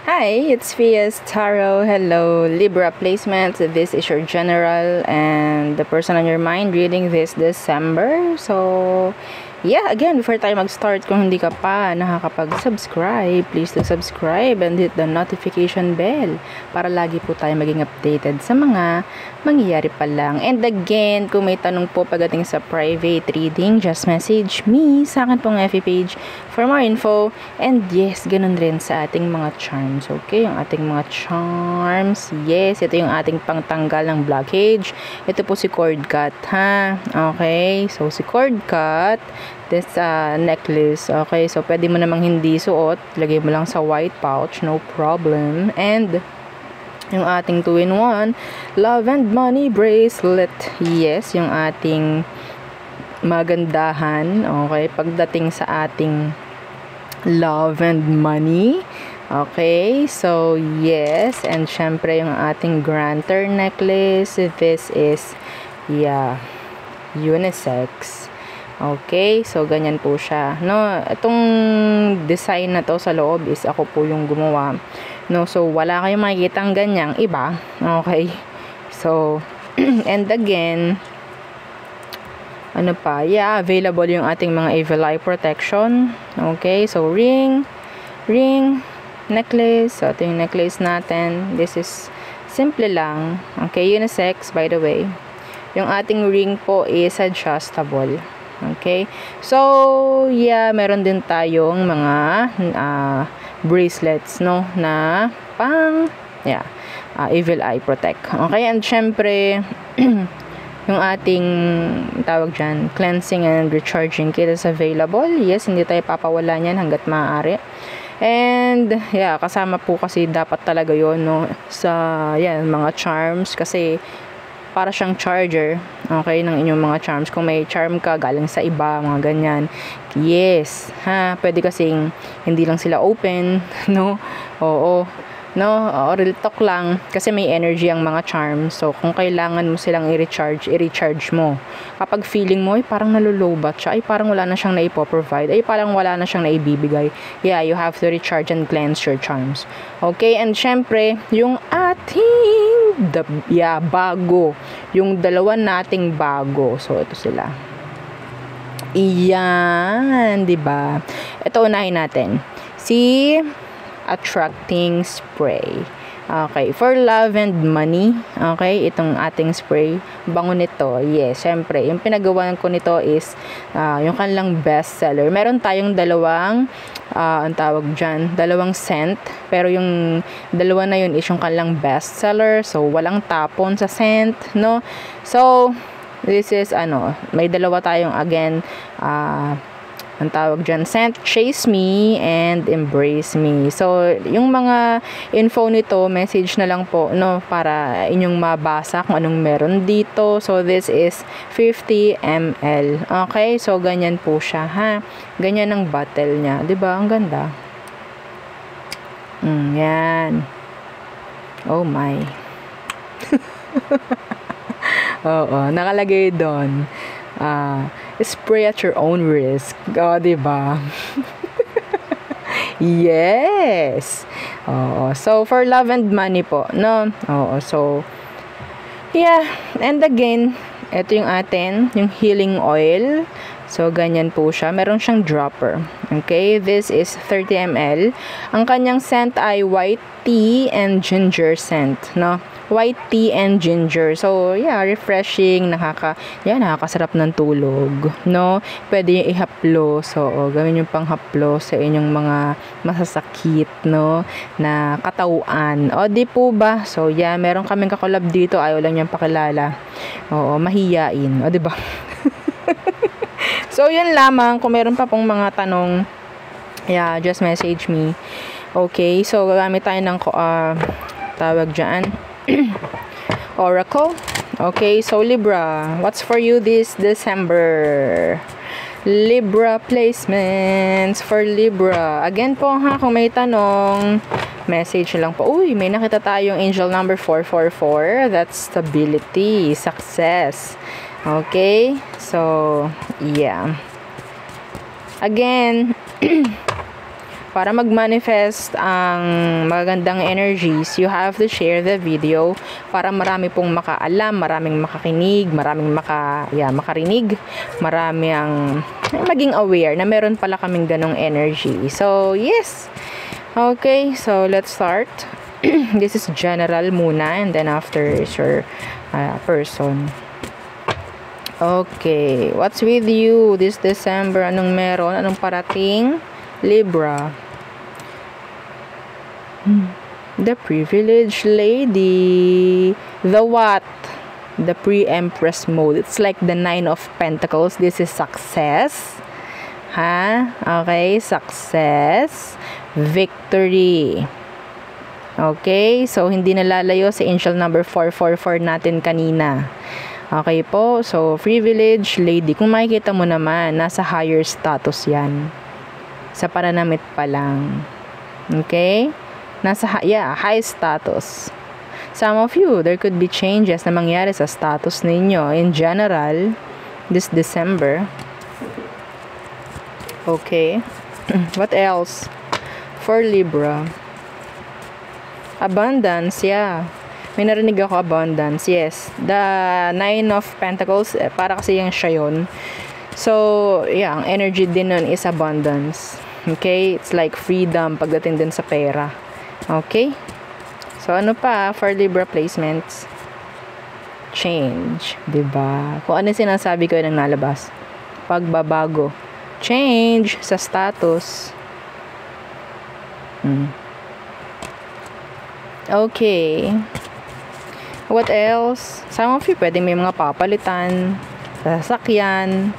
Hi, it's Fias Tarot. Hello, Libra placement. This is your general and the person on your mind reading this December. So, yeah, again, before tayo mag-start, kung hindi ka pa nakakapag-subscribe, please do subscribe and hit the notification bell para lagi po tayo maging updated sa mga mangyayari pa lang. And again, kung may tanong po pagdating sa private reading, just message me sa akin pong FB page for more info. And yes, ganun rin sa ating mga charms. Okay, yung ating mga charms. Yes, ito yung ating pangtanggal ng blockage. Ito po si cord cut, ha? Okay, so si cord cut, this necklace. Okay, so pwede mo namang hindi suot. Lagay mo lang sa white pouch, no problem. And yung ating 2-in-1 love and money bracelet. Yes, yung ating magandahan. Okay, pagdating sa ating love and money. Okay, so yes, and syempre yung ating granter necklace. This is unisex. Okay, so ganyan po siya. No, itong design na to sa loob is ako po yung gumawa. No, so wala kayong makikitang ganyang iba. Okay. So and again, ano pa? Yeah, available yung ating mga evil eye protection. Okay, so ring, necklace. So ito yung necklace natin. This is simple lang. Okay, unisex by the way. Yung ating ring po is adjustable. Okay, so yeah, meron din tayong mga bracelets, no, na pang evil eye protect. Okay, and syempre yung ating tawag dyan, cleansing and recharging kit is available. Yes, hindi tayo papawala niyan hanggat maaari. And yeah, kasama po kasi dapat talaga yon, no, sa mga charms, kasi para siyang charger, okay, ng inyong mga charms. Kung may charm ka galing sa iba, mga ganyan, yes, ha, pwede kasing hindi lang sila open, no, oo, no, real talk lang, kasi may energy ang mga charms. So kung kailangan mo silang i-recharge mo. Kapag feeling mo ay parang nalulobat siya, ay parang wala na siyang naipo-provide, ay parang wala na siyang naibibigay, yeah, you have to recharge and cleanse your charms. Okay, and syempre yung ating bago, yung dalawa nating bago. So ito sila. Iyan, 'di ba? Ito unahin natin. Si attracting spray. Okay, for love and money. Okay, itong ating spray, bango nito. Yes, syempre, yung pinagawa ko nito is yung kanilang best seller. Meron tayong dalawang ang tawag dyan, dalawang scent, pero yung dalawa na yun is yung kanilang best seller. So walang tapon sa scent, no? So this is may dalawa tayong again ang tawag dyan, scent, Chase Me and Embrace Me. So, yung mga info nito, message na lang po, no, para inyong mabasa kung anong meron dito. So, this is 50 ml. Okay, so ganyan po siya, ha. Ganyan ang bottle niya. 'Di ba? Ang ganda. Yan. Oh my. Oo, nakalagay doon. Spray at your own risk. O, diba? Yes. Oo. So, for love and money po, no? Oo. So, yeah. And again, ito yung atin, yung healing oil. So, ganyan po siya. Meron siyang dropper. Okay? This is 30 ml. Ang kanyang scent ay white tea and ginger scent, no? White tea and ginger. So, yeah, refreshing, nakakasarap ng tulog, no? Pwede yung ihaplo. So, gawin yung panghaplo sa inyong mga masasakit, no, na katawan. O, di po ba? So, yeah, meron kaming kakolab dito. Ayaw lang niyang pakilala. Oo, mahiyain. O, di ba? So, yun lamang. Kung meron pa pong mga tanong, yeah, just message me. Okay, so, gagamit tayo ng tawag dyan, Oracle. Okay, so Libra, what's for you this December? Libra placements for Libra. Again po, ha, kung may tanong, message lang po. Uy, may nakita tayong angel number 444. That's stability, success. Okay, so yeah. Again, para mag-manifest ang magagandang energies, you have to share the video para marami pong makaalam, maraming makakinig, maraming makarinig, marami ang maging aware na meron pala kaming ganong energy. So, yes. Okay, so let's start. This is general muna, and then after is your person. Okay, what's with you this December? Anong meron? Anong parating? Libra. The privileged lady. The what? The pre-empress mode. It's like the 9 of Pentacles. This is success. Okay, success. Victory. Okay, so hindi nalalayo sa angel number 444 natin kanina. Okay po, so privileged lady. Kung makikita mo naman, nasa higher status yan. Sa pananamit pa lang. Okay? Nasa high status. Some of you, there could be changes na mangyari sa status ninyo in general this December. Okay. What else? For Libra. Abundance, yeah. May narinig ako, abundance. Yes. The 9 of Pentacles, para kasi yung siya yun. So, yeah, ang energy din nun is abundance. Okay? It's like freedom pagdating din sa pera. Okay? So, ano pa for Libra placements? Change. Diba? Kung ano sinasabi ko yung nalabas. Pagbabago. Change sa status. Okay. What else? Some of you pwede may mga papalitan. Sasakyan.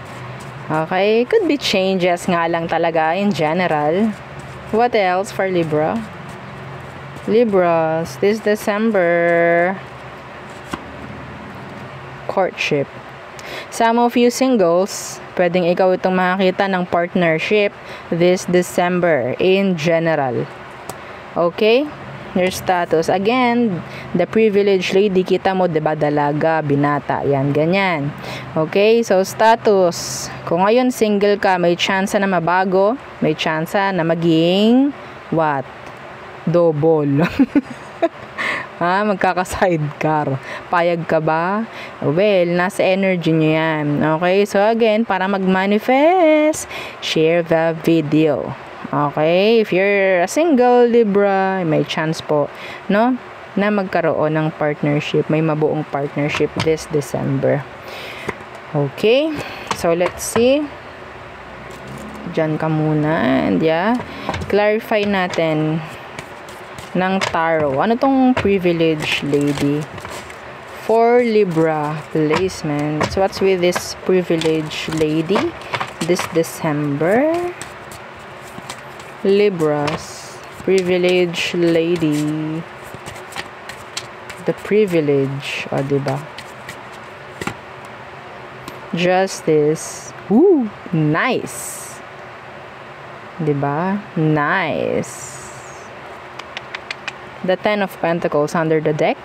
Okay, could be changes nga lang talaga in general. What else for Libra? Libras, this December, courtship. Some of you singles, pwedeng ikaw itong makakita ng partnership this December in general. Okay? Your status. Again, the privileged lady, kita mo, diba, dalaga, binata, yan, ganyan. Okay, so status. Kung ngayon single ka, may chance na mabago, may chance na maging, what? Double. Magkaka-sidecar. Payag ka ba? Well, nasa energy nyo yan. Okay, so again, para mag-manifest, share the video. Okay, if you're a single Libra, may chance po, no, na magkaroon ng partnership, may mabuong partnership this December. Okay, so let's see. Diyan ka muna, and yeah, clarify natin ng tarot. Ano tong privileged lady? For Libra placement. So what's with this privileged lady this December? Libras, privileged lady, the privilege, diba? Justice, nice, diba? Nice. The 10 of Pentacles under the deck.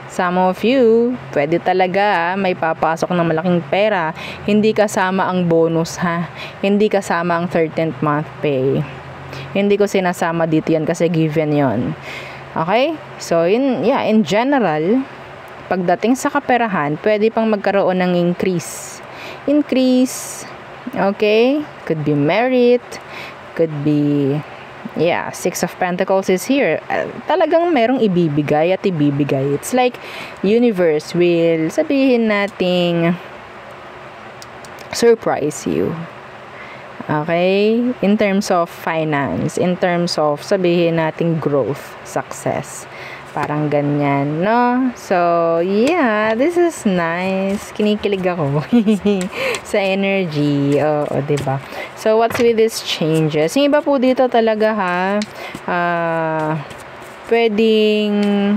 Some of you, pwede talaga may papasok ng malaking pera. Hindi kasama ang bonus, Hindi kasama ang 13th month pay. Hindi ko sinasama dito yan kasi given yon. Okay? So, in general, pagdating sa kaperahan, pwede pang magkaroon ng increase. Okay? Could be merit, could be 6 of Pentacles is here. Talagang merong ibibigay at ibibigay. It's like universe will, sabihin nating, surprise you. Okay? In terms of finance, in terms of, sabihin nating growth, success. Parang ganyan, no? So, yeah, this is nice. Kinikilig ako sa energy. Oo, diba? So, what's with these changes? Yung iba po dito talaga, pwedeng,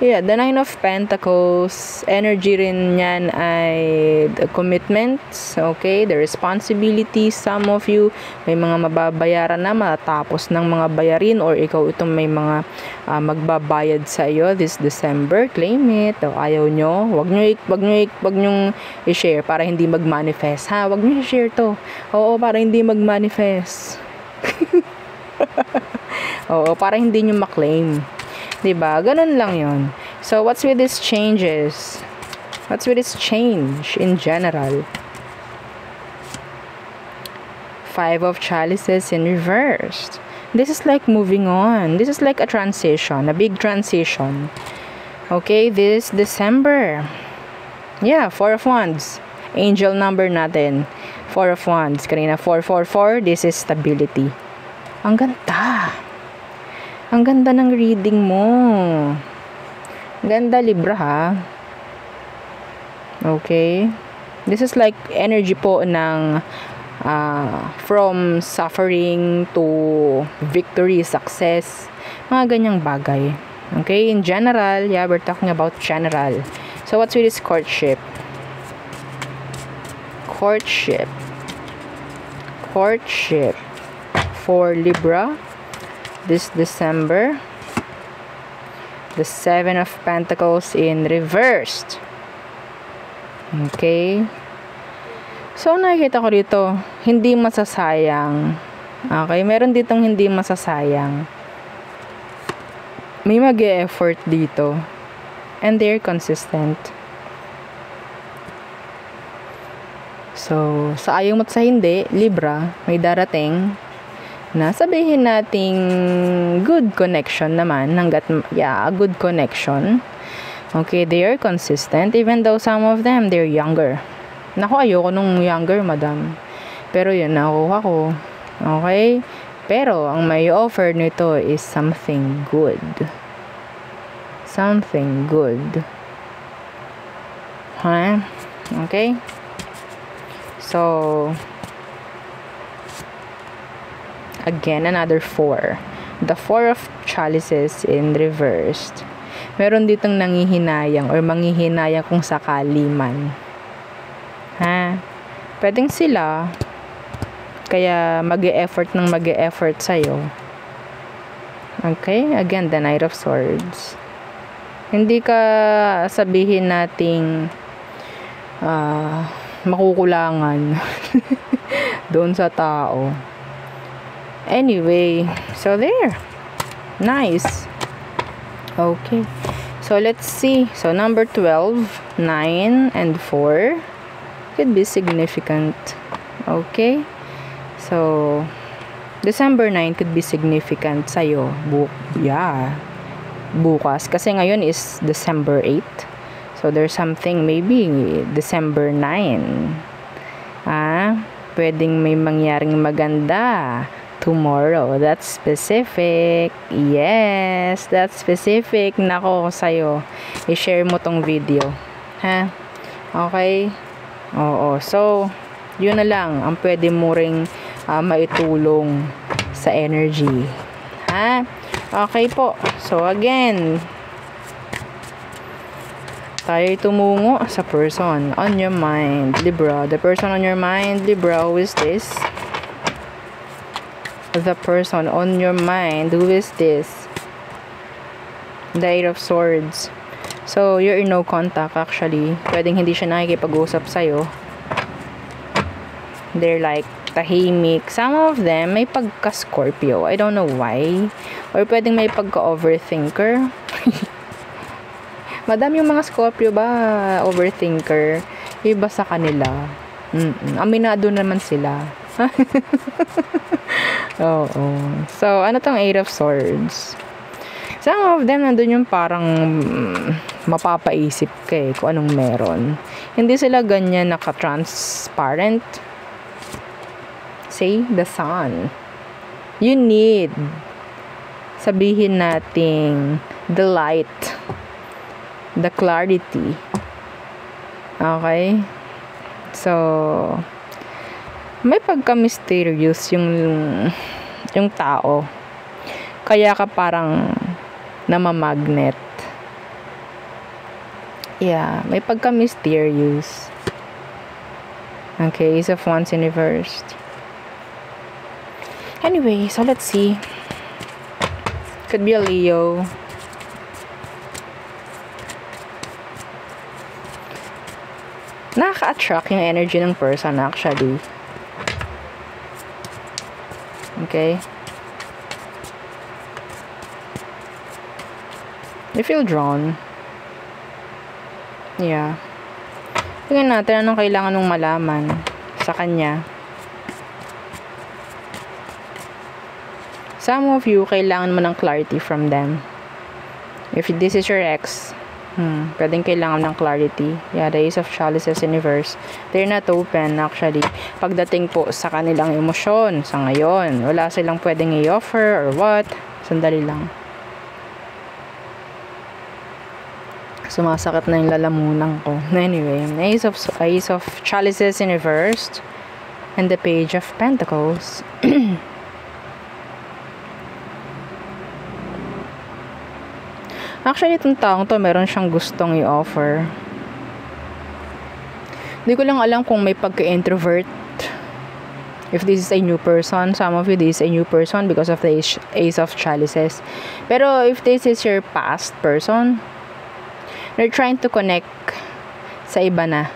the 9 of Pentacles, energy rin yan ay the commitments, okay, the responsibilities. Some of you, may mga mababayaran na matapos ng mga bayarin, or ikaw itong may mga magbabayad sa iyo this December. Claim it. O ayaw nyo, wag nyo i-share para hindi mag-manifest. Wag nyo i-share to. Oo, para hindi mag-manifest. Oo, para hindi nyo maklaim. Diba? Ganun lang yon. So, what's with these changes? What's with this change in general? Five of Chalices in reversed. This is like moving on. This is like a transition, a big transition. Okay, this December. Yeah, Four of Wands. Angel number natin. Four of Wands. Kanina, 444. This is stability. Ang ganda. Ang ganda ng reading mo. Ganda, Libra, ha? Okay. This is like energy po ng from suffering to victory, success, mga ganyang bagay. Okay, in general, yeah, we're talking about general. So, what's with this courtship? Courtship for Libra this December. The Seven of Pentacles in reversed. Okay. So, nakikita ko dito, hindi masasayang. Okay, meron ditong hindi masasayang. May mag-e-effort dito. And they're consistent. So, sa ayaw mo't sa hindi, Libra, may darating na sabihin nating good connection naman. A good connection. Okay, they are consistent. Even though some of them, they're younger. Naku, ayoko nung younger, madam. Pero yun, nakuha ko. Okay? Pero, ang may offer nito is something good. Something good. Huh? Okay? So, again, another 4. The 4 of Chalices in reversed. Meron ditong nangihinayang or manghihinayang kung sakali man. Ha? Pwedeng sila, kaya mag-e-effort sa'yo. Okay? Again, the Knight of Swords. Hindi ka sabihin nating makukulangan doon sa tao. Anyway, so there. Nice. Okay. So, let's see. So, number 12, 9, and 4. Could be significant. Okay? So, December 9 could be significant sa'yo. Bukas. Kasi ngayon is December 8. So, there's something maybe December 9. Pwedeng may mangyaring maganda tomorrow. That's specific. Yes, that's specific. Nako sa'yo. I-share mo tong video. Ha? Okay? Oo. So, yun na lang ang pwede mo ring maitulong sa energy. Ha? Okay po. So, again, tayo tumungo sa person on your mind, Libra. The person on your mind, Libra, who is this? The person on your mind, who is this? The Eight of Swords. So, you're in no contact actually. Pwedeng hindi siya nakikipag-usap sa'yo. They're like tahimik. Some of them may pagka-Scorpio. I don't know why. Or pwedeng may pagka-overthinker. Madami yung mga Scorpio ba overthinker? Iba sa kanila. Aminado naman sila. Oo. So, ano tong Eight of Swords? Some of them, nandun yung parang mapapaisip ka kung anong meron. Hindi sila ganyan naka-transparent. Say, the sun. You need, sabihin nating, the light. The clarity. Okay? So, may pagka-mysterious yung tao. Kaya ka parang namamagnet. Yeah, may pagka-mysterious. Okay, Ace of Wands in reversed. Anyway, so let's see. Could be a Leo. Nakaka-attract yung energy ng person actually. Okay? You feel drawn. Yeah. Tingnan natin anong kailangan mong malaman sa kanya. Some of you, kailangan mo ng clarity from them. If this is your ex, pwedeng kailangan ng clarity. Yeah, the Ace of Chalices Universe. They're not open, actually. Pagdating po sa kanilang emosyon, sa ngayon, wala silang pwedeng i-offer or what. Sandali lang. Sumasakit na yung lalamunan ko. Anyway, Ace of Chalices Universe and the Page of Pentacles. Actually, itong taong to, meron siyang gustong i-offer. Hindi ko lang alam kung may pagka-introvert. If this is a new person, some of you, this is a new person because of the Ace of Chalices. Pero if this is your past person, they're trying to connect sa iba na.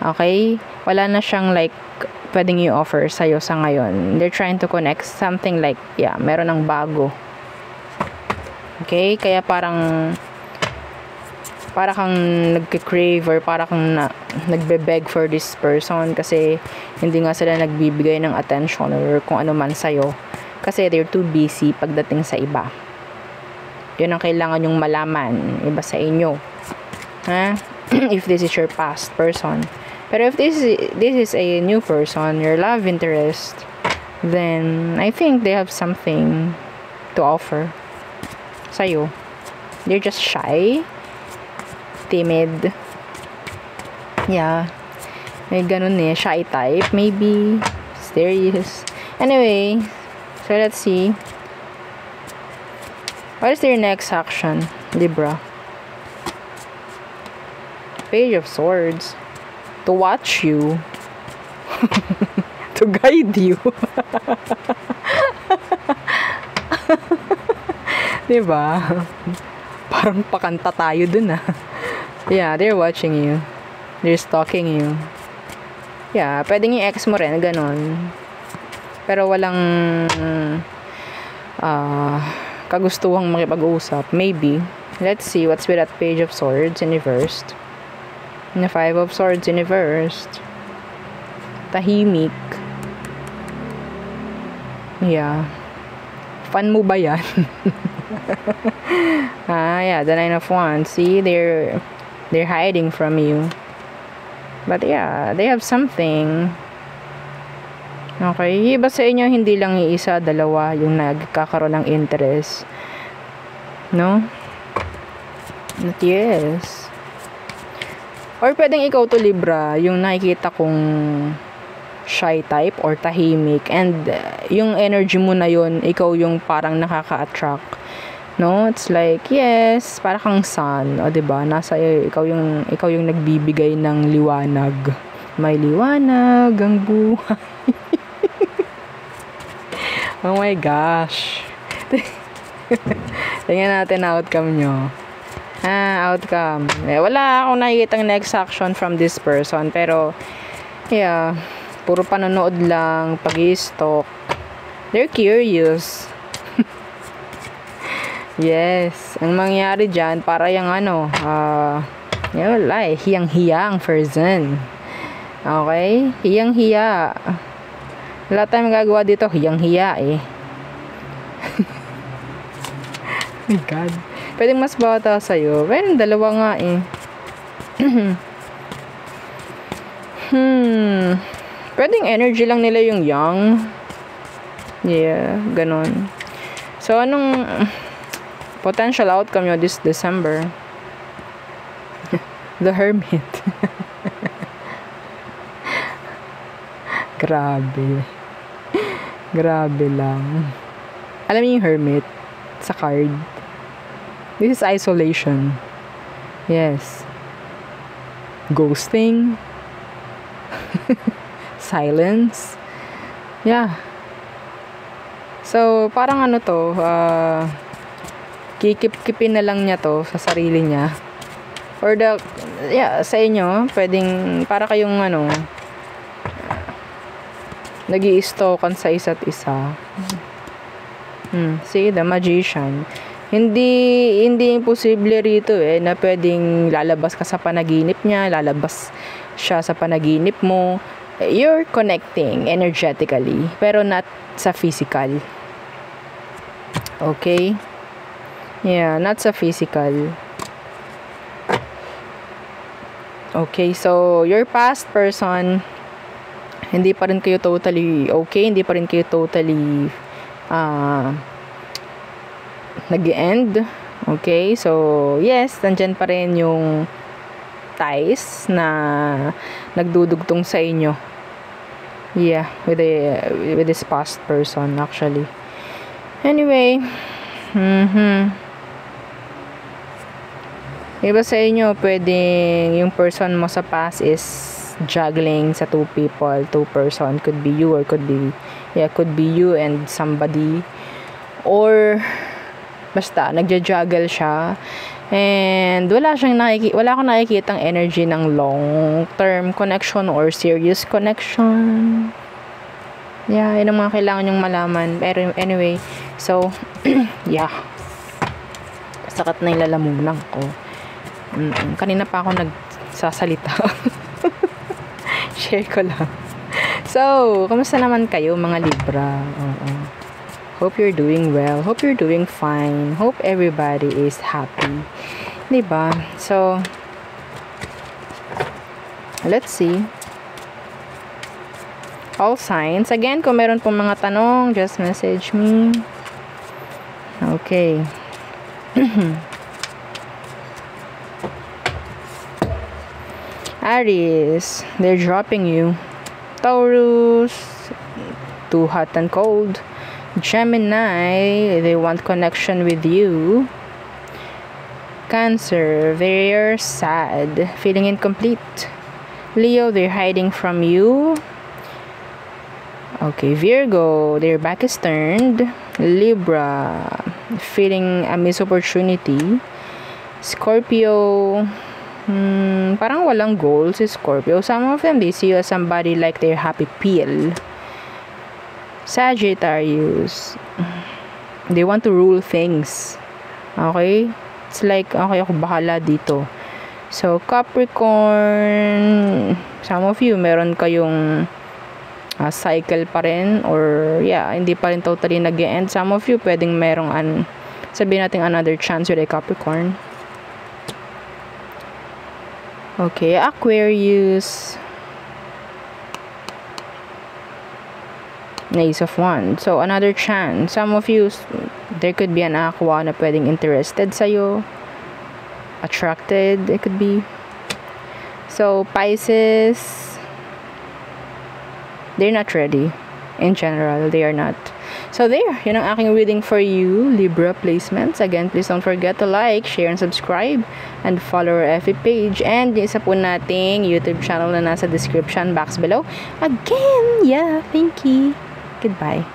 Okay? Wala na siyang like, pwedeng i-offer sa'yo sa ngayon. They're trying to connect something like, yeah, meron ng bago. Okay? Kaya para kang nagke-crave or para kang nagbe-beg for this person kasi hindi nga sila nagbibigay ng attention or kung ano man sa'yo. Kasi they're too busy pagdating sa iba. Yun ang kailangan yung malaman. Iba sa inyo. Ha? If this is your past person. Pero if this is a new person, your love interest, then I think they have something to offer sa'yo. They're just shy, timid. Yeah. May ganun eh. Shy type. Maybe. Mysterious. Anyway. So, let's see. What is their next action? Libra. Page of Swords. To watch you. To guide you. Diba? Parang pakanta tayo dun ah. Yeah, they're watching you. They're stalking you. Yeah, pwedeng yung ex mo rin, ganon. Pero walang kagustuhang makipag-usap. Maybe. Let's see what's with that Page of Swords in reversed. The Five of Swords in reversed. Tahimik. Yeah. Fun mo ba yan? Yeah, the Nine of Wands. See, they're hiding from you. But yeah, they have something. Okay, iba sa inyo, hindi lang isa, dalawa yung nagkakaroon ng interest. No? But yes. Or pwedeng ikaw to Libra, yung nakikita kong shy type or tahimik, and yung energy mo na yun, ikaw yung parang nakaka-attract. No, it's like, yes, para kang sun, o diba, nasa ikaw yung nagbibigay ng liwanag. May liwanag ang buhay. Oh my gosh. Tingnan natin outcome nyo. Outcome. Wala akong nakikitang next action from this person, pero yeah, puro panonood lang, pag-i-stalk. They're curious. Yes. Ang mangyari dyan, para yung wala eh, hiyang-hiyang person. Okay? Hiyang-hiya. Wala tayong magagawa dito, hiyang-hiya eh. Oh my God. Pwedeng mas bata sa'yo. Pero dalawa nga eh. Pwedeng energy lang nila yung young. Yeah, ganon. So, anong potential outcome nyo this December? The Hermit. Grabe. Grabe lang. Alam niyo yung Hermit sa card? This is isolation. Yes. Ghosting. Silence. Yeah. So, parang kikip-kipin na lang niya to sa sarili niya. Or sa inyo, pwedeng, para kayong nag-i-stalkan sa isa't isa. See, the Magician. Hindi imposible rito na pwedeng lalabas ka sa panaginip niya, lalabas siya sa panaginip mo. You're connecting energetically, pero not sa physical. Okay? Yeah, not sa physical. Okay, so your past person, hindi pa rin kayo totally okay, hindi pa rin kayo totally nag-end. Okay, so yes, nandyan pa rin yung ties na nagdudugtong sa inyo. Yeah, with this past person actually. Anyway, iba sa inyo, pwedeng yung person mo sa past is juggling sa two person. Could be you or could be you and somebody. Or basta nagja-juggle siya and wala akong nakikitang energy ng long-term connection or serious connection. Yeah, yun ang mga kailangan yung malaman. Pero anyway, so yeah. Sakit na yung lalamunan ko. Kanina pa ako nagsasalita. Share ko lang. So, kamusta naman kayo mga Libra? Hope you're doing well. Hope you're doing fine. Hope everybody is happy. Diba? So, let's see. All signs. Again, kung meron pong mga tanong, just message me. Okay. Aries, they're dropping you. Taurus, too hot and cold. Gemini, they want connection with you. Cancer, they're sad, feeling incomplete. Leo, they're hiding from you. Okay, Virgo, their back is turned. Libra, feeling a missed opportunity. Scorpio, parang walang goals si Scorpio. Some of them, they see you as somebody like their happy pill. Sagittarius, they want to rule things. Okay? It's like, okay, ako bahala dito. So, Capricorn, some of you, meron kayong cycle pa rin or yeah, hindi pa rin totally nag-e-end. Some of you, pwedeng merong sabihin natin another chance with a Capricorn. Okay, Aquarius, Ace of Wands. So, another chance. Some of you, there could be an aqua na pwedeng interested sa'yo. Attracted, it could be. So, Pisces, they're not ready. In general, they are not. So, there. Yun ang aking reading for you, Libra placements. Again, please don't forget to like, share, and subscribe. And follow our FB page. And yung isa po nating YouTube channel na nasa description box below. Again, yeah, thank you. Goodbye.